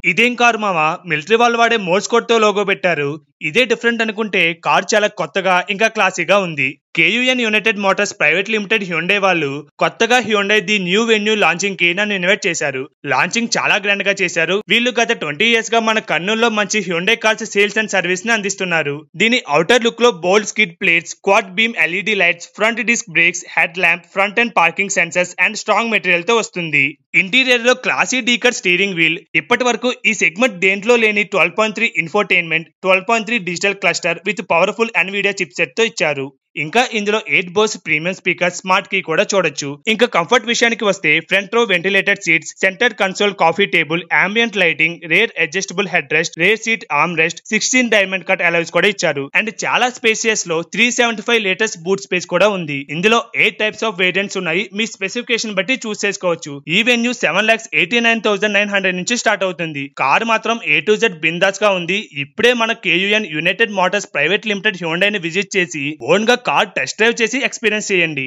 ఇదేం కారు మావా, మిలిటరీ వాళ్ళు వాడే మోర్స్ కోడ్ తో లోగో పెట్టారు. ఇదే డిఫరెంట్ అనుకుంటే కార్ చాలా కొత్తగా ఇంకా క్లాసీగా ఉంది. KUN United Motors Private Limited Hyundai వాళ్ళు కొత్తగా Hyundai the new Venue launching కి నన్ను ఇన్వైట్ చేశారు. లాంచింగ్ చాలా గ్రాండ్ గా చేశారు. వీళ్ళు గత 20 years గా మన కర్నూలులో మంచి Hyundai cars sales and service ని అందిస్తున్నారు. దీని అవుటర్ లుక్ లో bold skid plates, quad beam LED lights, front disc brakes, head lamp, front and parking sensors and strong material తో వస్తుంది. ఇంటీరియర్ లో క్లాసీ డీకర్ స్టీరింగ్ వీల్, ఇప్పటి వరకు ఈ సెగ్మెంట్ దేంట్లో లేని 12.3 infotainment, 12.3 digital cluster with powerful Nvidia chip set తో ఇచ్చారు. ఇంకా ఇందులో 8 Bose premium speaker, smart key కూడా చూడొచ్చు. ఇంకా కంఫర్ట్ విషయానికి వస్తే front row ventilated seats, centre console coffee table, ambient lighting, rear adjustable head rest, rear seat arm rest, 16 diamond cut alloys కూడా ఇచ్చారు. అండ్ చాలా స్పేసియస్ లో 375 లీటర్స్ బూట్ స్పేస్ కూడా ఉంది. ఇందులో 8 టైప్స్ ఆఫ్ వేరియంట్స్ ఉన్నాయి. మీ స్పెసిఫికేషన్ బట్టి చూస్ చేసుకోవచ్చు. ఈ వెన్యూ 7,89,900 నుంచి స్టార్ట్ అవుతుంది. కార్ మాత్రం A to Z బిందాస్ గా ఉంది. ఇప్పుడే మన KUN United Motors Private Limited Hyundai ని విజిట్ చేసి ఓన్ గా కార్ టెస్ట్ డ్రైవ్ చేసి ఎక్స్పీరియన్స్ చేయండి.